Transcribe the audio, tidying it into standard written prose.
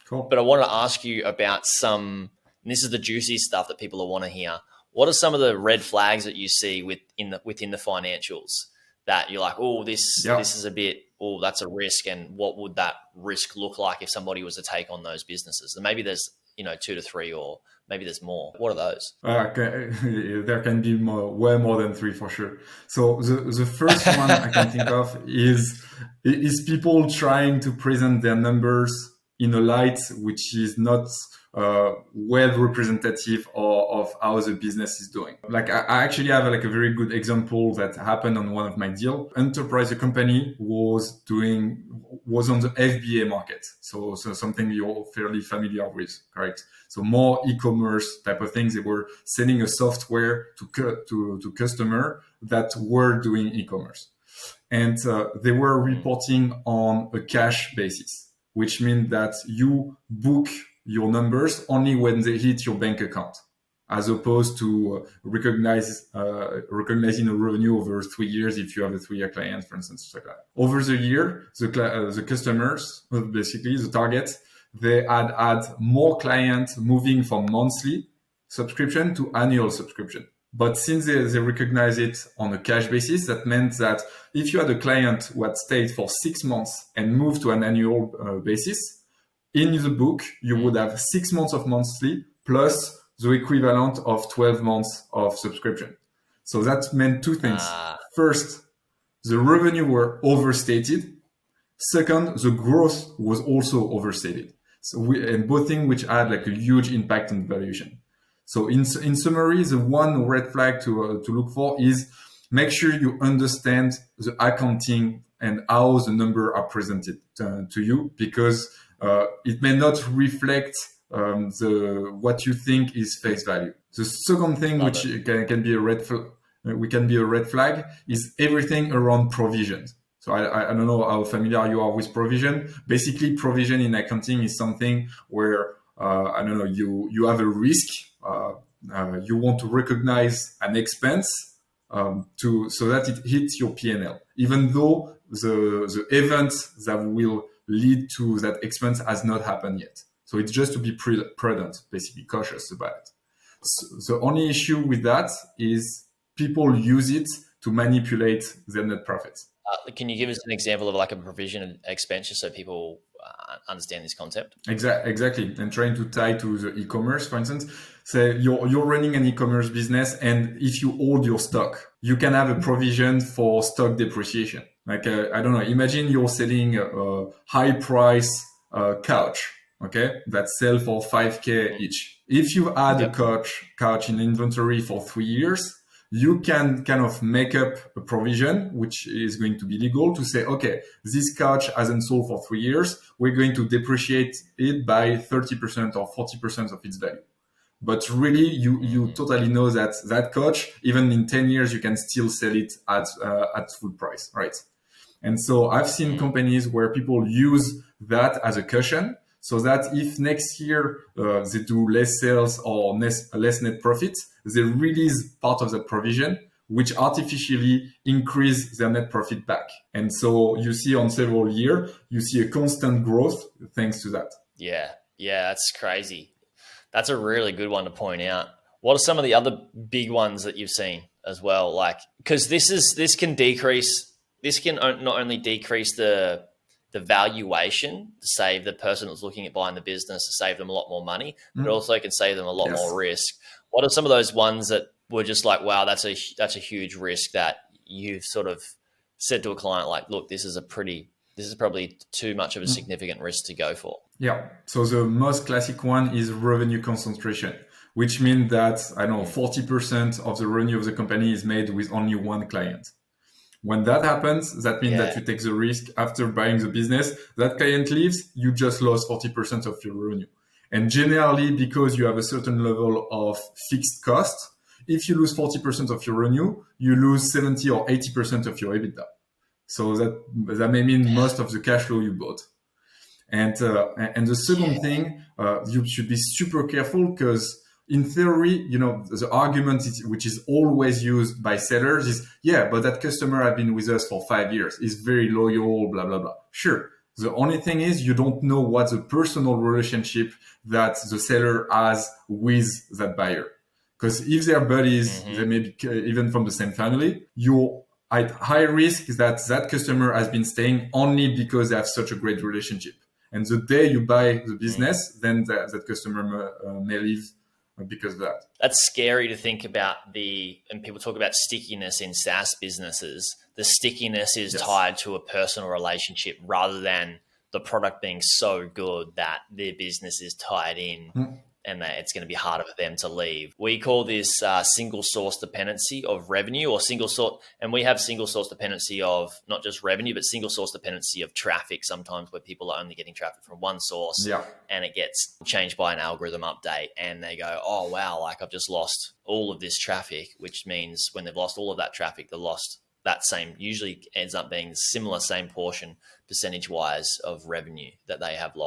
Cool. But I wanted to ask you about and this is the juicy stuff that people want to hear. What are some of the red flags that you see within the financials that you're like, oh, this is a bit, oh, that's a risk, and what would that risk look like if somebody was to take on those businesses? And maybe there's 2 to 3, or maybe there's more. What are those? There can be way more than 3 for sure. So the first one I can think of is people trying to present their numbers in a light which is not well representative of how the business is doing. Like I actually have like a very good example that happened on one of my deals. Enterprise company was on the FBA market. So something you're fairly familiar with, correct? So more e-commerce type of things. They were selling a software to customer that were doing e-commerce. And they were reporting on a cash basis, which means that you book your numbers only when they hit your bank account, as opposed to recognizing a revenue over 3 years if you have a 3-year client, for instance. Like that. Over the year, the customers, basically the target, they had more clients moving from monthly subscription to annual subscription. But since they recognize it on a cash basis, that meant that if you had a client who had stayed for 6 months and moved to an annual basis, in the book, you would have 6 months of monthly plus the equivalent of 12 months of subscription. So that meant 2 things. First, the revenue were overstated. Second, the growth was also overstated. So and both things which had like a huge impact on valuation. So in summary, the one red flag to look for is make sure you understand the accounting and how the numbers are presented to you, because it may not reflect what you think is face value. The second thing which can be a red flag is everything around provisions. So I don't know how familiar you are with provision. Basically, provision in accounting is something where you have a risk. You want to recognize an expense so that it hits your P&L, even though the event that will lead to that expense has not happened yet. So it's just to be prudent, basically cautious about it. So the only issue with that is people use it to manipulate their net profits. Can you give us an example of like a provision expense just so people understand this concept? Exactly. And trying to tie to the e-commerce, for instance, say you're running an e-commerce business, and if you hold your stock, you can have a provision for stock depreciation. Like, I don't know, imagine you're selling a high price couch, okay, that sell for 5K each. If you add a couch in inventory for 3 years, you can kind of make up a provision, which is going to be legal, to say, okay, this couch hasn't sold for 3 years. We're going to depreciate it by 30% or 40% of its value. But really, you totally know that couch, even in 10 years, you can still sell it at full price, right? And so I've seen companies where people use that as a cushion, so that if next year they do less sales or less net profits, they release part of that provision, which artificially increase their net profit back. And so you see on several years, you see a constant growth thanks to that. Yeah, that's crazy. That's a really good one to point out. What are some of the other big ones that you've seen as well? Like, because this can not only decrease the valuation to save the person that's looking at buying the business, to save them a lot more money, but also can save them a lot more risk. What are some of those ones that were just like, wow, that's a huge risk that you've sort of said to a client, like, look, this is probably too much of a significant risk to go for? Yeah. So the most classic one is revenue concentration, which means that, 40% of the revenue of the company is made with only one client. When that happens, that means that you take the risk after buying the business. That client leaves, you just lost 40% of your revenue. And generally, because you have a certain level of fixed cost, if you lose 40% of your revenue, you lose 70 or 80% of your EBITDA. So that may mean most of the cash flow you bought. And the second thing, you should be super careful, because in theory, the argument which is always used by sellers is, but that customer has been with us for 5 years, is very loyal, blah, blah, blah. Sure. The only thing is you don't know what the personal relationship that the seller has with that buyer. Because if they're buddies, they may be even from the same family, you're at high risk that that customer has been staying only because they have such a great relationship. And the day you buy the business, then that customer may leave because of that. That's scary to think about and people talk about stickiness in SaaS businesses. The stickiness is tied to a personal relationship rather than the product being so good that their business is tied in and that it's going to be harder for them to leave. We call this single source dependency of revenue, or single source, and we have single source dependency of not just revenue, but single source dependency of traffic sometimes, where people are only getting traffic from one source and it gets changed by an algorithm update and they go, oh, wow, like I've just lost all of this traffic, which means when they've lost all of that traffic, they lost that same, usually ends up being similar, same portion percentage wise of revenue that they have lost.